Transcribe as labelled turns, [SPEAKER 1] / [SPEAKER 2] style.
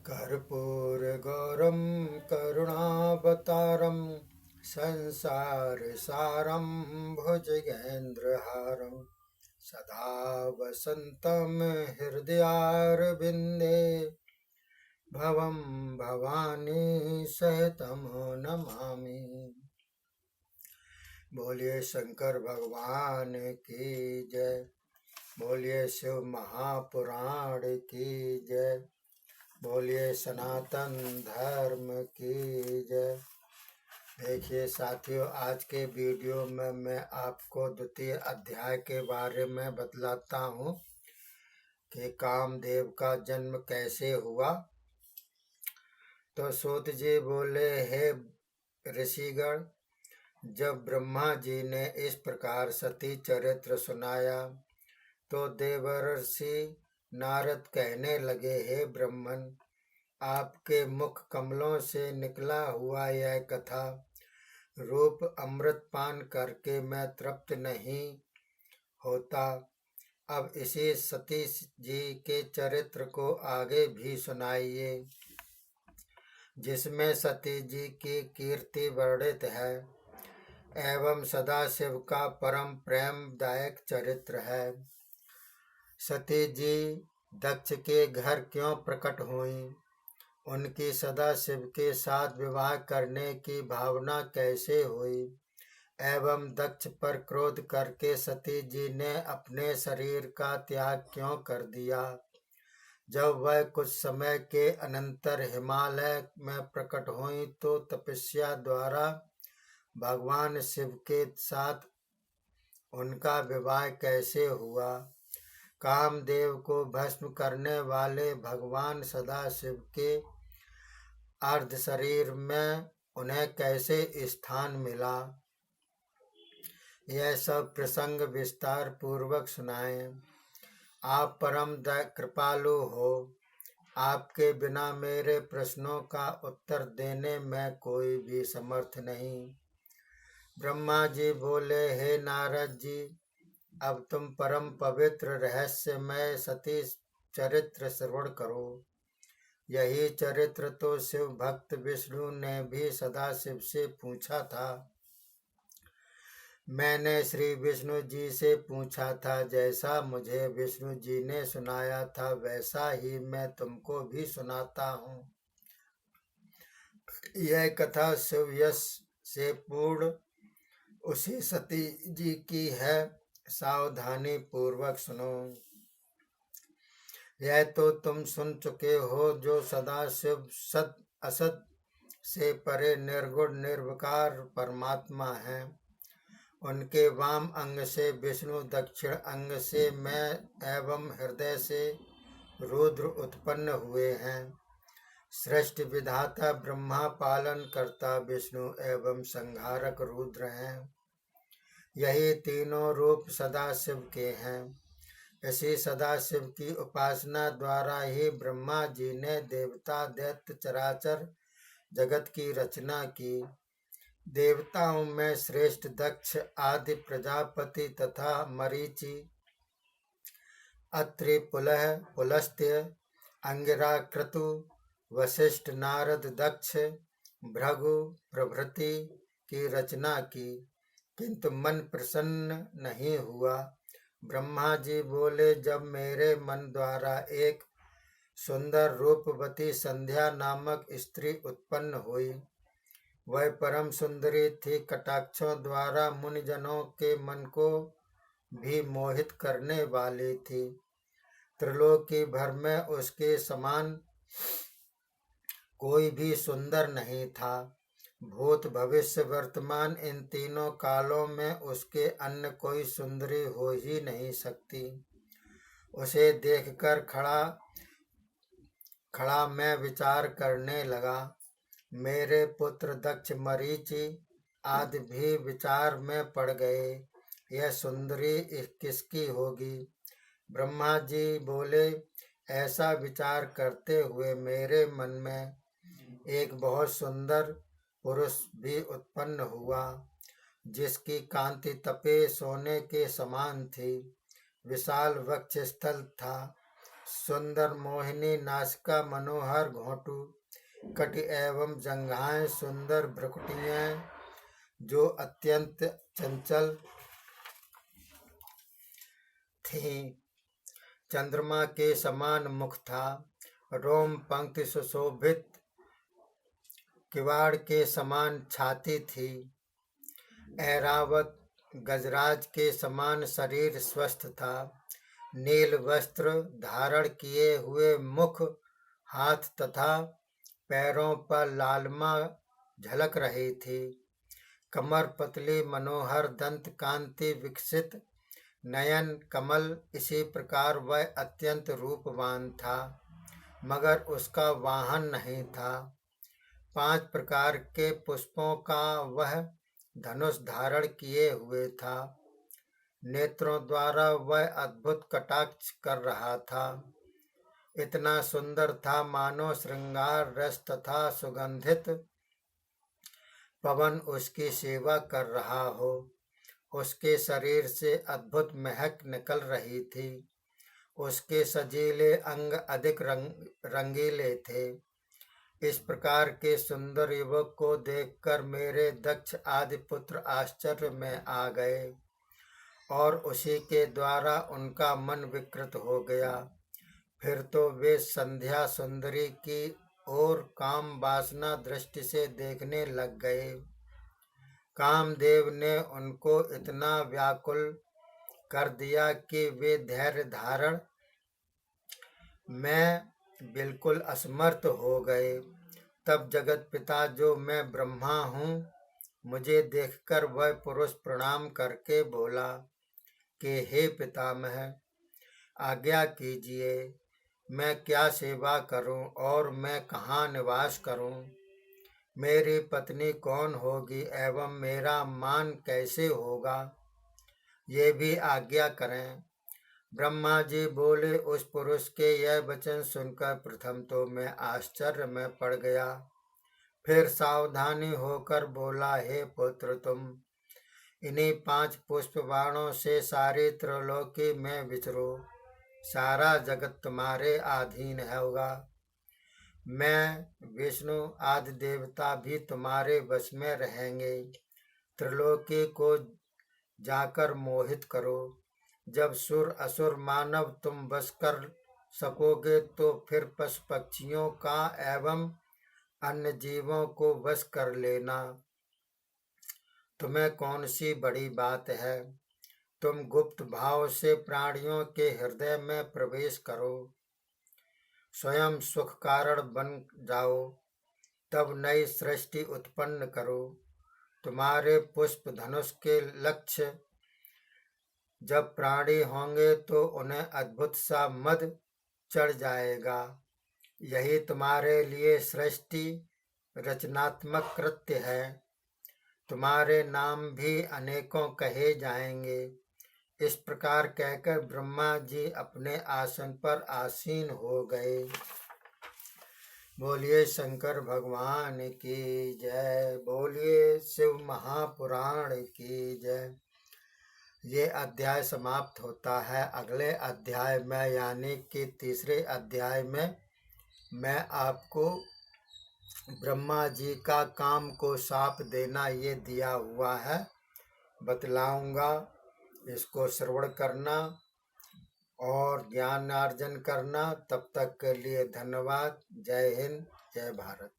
[SPEAKER 1] कर्पूरगौरं करुणावतारं संसारसारं भुजगेन्द्रहारं सदा वसन्तं हृदयारविन्दे भवं भवानी सहितं नमामि। बोलिए शंकर भगवान की जय। बोलिए शिव महापुराण की जय। बोलिए सनातन धर्म की जय। देखिए साथियों, आज के वीडियो में मैं आपको द्वितीय अध्याय के बारे में बतलाता हूँ कि कामदेव का जन्म कैसे हुआ। तो सूत जी बोले, हे ऋषिगण, जब ब्रह्मा जी ने इस प्रकार सती चरित्र सुनाया तो देवर्षि नारद कहने लगे, हे ब्रह्मन, आपके मुख कमलों से निकला हुआ यह कथा रूप अमृत पान करके मैं तृप्त नहीं होता। अब इसी सती जी के चरित्र को आगे भी सुनाइए, जिसमें सती जी की कीर्ति वर्णित है एवं सदाशिव का परम प्रेमदायक चरित्र है। सती जी दक्ष के घर क्यों प्रकट हुई, उनकी सदाशिव के साथ विवाह करने की भावना कैसे हुई एवं दक्ष पर क्रोध करके सती जी ने अपने शरीर का त्याग क्यों कर दिया। जब वह कुछ समय के अनंतर हिमालय में प्रकट हुई तो तपस्या द्वारा भगवान शिव के साथ उनका विवाह कैसे हुआ। कामदेव को भस्म करने वाले भगवान सदाशिव के अर्ध शरीर में उन्हें कैसे स्थान मिला, यह सब प्रसंग विस्तार पूर्वक सुनाएं। आप परम कृपालु हो, आपके बिना मेरे प्रश्नों का उत्तर देने में कोई भी समर्थ नहीं। ब्रह्मा जी बोले, हे नारद जी, अब तुम परम पवित्र रहस्यमय सती चरित्र श्रवण करो। यही चरित्र तो शिव भक्त विष्णु ने भी सदाशिव से पूछा था। मैंने श्री विष्णु जी से पूछा था, जैसा मुझे विष्णु जी ने सुनाया था वैसा ही मैं तुमको भी सुनाता हूँ। यह कथा शिव यश से पूर्ण उसी सती जी की है, सावधानी पूर्वक सुनो। यह तो तुम सुन चुके हो जो सदाशिव सद असद से परे निर्गुण निर्विकार परमात्मा है। उनके वाम अंग से विष्णु, दक्षिण अंग से मैं एवं हृदय से रुद्र उत्पन्न हुए हैं। सृष्टि विधाता ब्रह्मा, पालन करता विष्णु एवं संहारक रुद्र हैं। यही तीनों रूप सदाशिव के हैं। इसी सदाशिव की उपासना द्वारा ही ब्रह्मा जी ने देवता दैत्य चराचर जगत की रचना की। देवताओं में श्रेष्ठ दक्ष आदि प्रजापति तथा मरीचि, अत्रि, पुलह, पुलस्त्य, अंगिरा, क्रतु, वशिष्ठ, नारद, दक्ष, भृगु प्रभृति की रचना की, किंतु मन प्रसन्न नहीं हुआ। ब्रह्मा जी बोले, जब मेरे मन द्वारा एक सुंदर रूपवती संध्या नामक स्त्री उत्पन्न हुई, वह परम सुंदरी थी, कटाक्षों द्वारा मुनिजनों के मन को भी मोहित करने वाली थी। त्रिलोकी भर में उसके समान कोई भी सुंदर नहीं था। भूत भविष्य वर्तमान इन तीनों कालों में उसके अन्य कोई सुंदरी हो ही नहीं सकती। उसे देखकर खड़ा मैं विचार करने लगा। मेरे पुत्र दक्ष, मरीचि आदि भी विचार में पड़ गए, यह सुंदरी किसकी होगी। ब्रह्मा जी बोले, ऐसा विचार करते हुए मेरे मन में एक बहुत सुंदर पुरुष भी उत्पन्न हुआ, जिसकी कांति तपे सोने के समान थी। विशाल वक्षस्थल था, सुंदर मोहिनी नासिका मनोहर घोंटू, कटि एवं जंघाएं सुंदर भ्रुकुटियां जो अत्यंत चंचल थीं। चंद्रमा के समान मुख था, रोम पंक्ति सुशोभित किवाड़ के समान छाती थी। ऐरावत गजराज के समान शरीर स्वस्थ था। नील वस्त्र धारण किए हुए मुख, हाथ तथा पैरों पर लालमा झलक रही थी। कमर पतली मनोहर दंत कांति विकसित नयन कमल। इसी प्रकार वह अत्यंत रूपवान था, मगर उसका वाहन नहीं था। 5 प्रकार के पुष्पों का वह धनुष धारण किए हुए था। नेत्रों द्वारा वह अद्भुत कटाक्ष कर रहा था। इतना सुंदर था मानो श्रृंगार रस तथा सुगंधित पवन उसकी सेवा कर रहा हो। उसके शरीर से अद्भुत महक निकल रही थी। उसके सजीले अंग अधिक रंगीले थे। इस प्रकार के सुंदर युवक को देखकर मेरे दक्ष आदि पुत्र आश्चर्य में आ गए और उसी के द्वारा उनका मन विकृत हो गया। फिर तो वे संध्या सुंदरी की ओर काम वासना दृष्टि से देखने लग गए। कामदेव ने उनको इतना व्याकुल कर दिया कि वे धैर्य धारण में बिल्कुल असमर्थ हो गए। तब जगत पिता जो मैं ब्रह्मा हूँ, मुझे देखकर वह पुरुष प्रणाम करके बोला कि हे पितामह, आज्ञा कीजिए, मैं क्या सेवा करूं और मैं कहाँ निवास करूं? मेरी पत्नी कौन होगी एवं मेरा मान कैसे होगा, ये भी आज्ञा करें। ब्रह्मा जी बोले, उस पुरुष के यह वचन सुनकर प्रथम तो मैं आश्चर्य में पड़ गया, फिर सावधानी होकर बोला, हे पुत्र, तुम इन्हीं 5 पुष्प बाणों से सारी त्रिलोकी में विचरो, सारा जगत तुम्हारे अधीन होगा। मैं विष्णु आदि देवता भी तुम्हारे वश में रहेंगे। त्रिलोकी को जाकर मोहित करो। जब सुर असुर मानव तुम वश कर सकोगे तो फिर पशु पक्षियों का एवं अन्य जीवों को वश कर लेना। तुम्हें कौन सी बड़ी बात है? तुम गुप्त भाव से प्राणियों के हृदय में प्रवेश करो, स्वयं सुख कारण बन जाओ, तब नई सृष्टि उत्पन्न करो। तुम्हारे पुष्प धनुष के लक्ष्य जब प्राणी होंगे तो उन्हें अद्भुत सा मद चढ़ जाएगा। यही तुम्हारे लिए सृष्टि रचनात्मक कृत्य है। तुम्हारे नाम भी अनेकों कहे जाएंगे। इस प्रकार कहकर ब्रह्मा जी अपने आसन पर आसीन हो गए। बोलिए शंकर भगवान की जय। बोलिए शिव महापुराण की जय। ये अध्याय समाप्त होता है। अगले अध्याय में यानी कि तीसरे अध्याय में मैं आपको ब्रह्मा जी का काम को शाप देना ये दिया हुआ है, बतलाऊंगा। इसको श्रवण करना और ज्ञानार्जन करना। तब तक के लिए धन्यवाद। जय हिंद, जय भारत।